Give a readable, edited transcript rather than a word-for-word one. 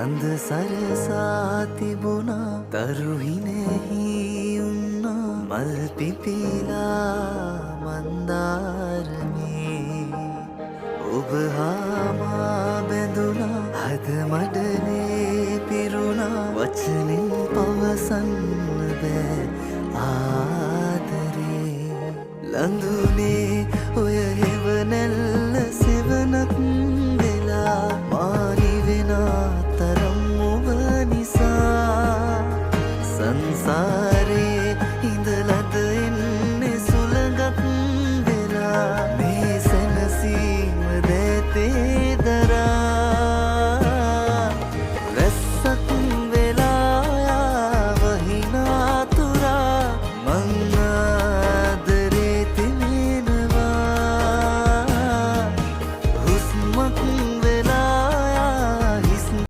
කඳ සරසා තිබුණා තරුහිනෙහි උන්නා මල් පිපිලා මන්දාරමේ ඔබ හා මා බැඳුණා හද මඩනේ පිරුණා වචනින් පවසන්න බෑ ආදරේ ලඳුනේ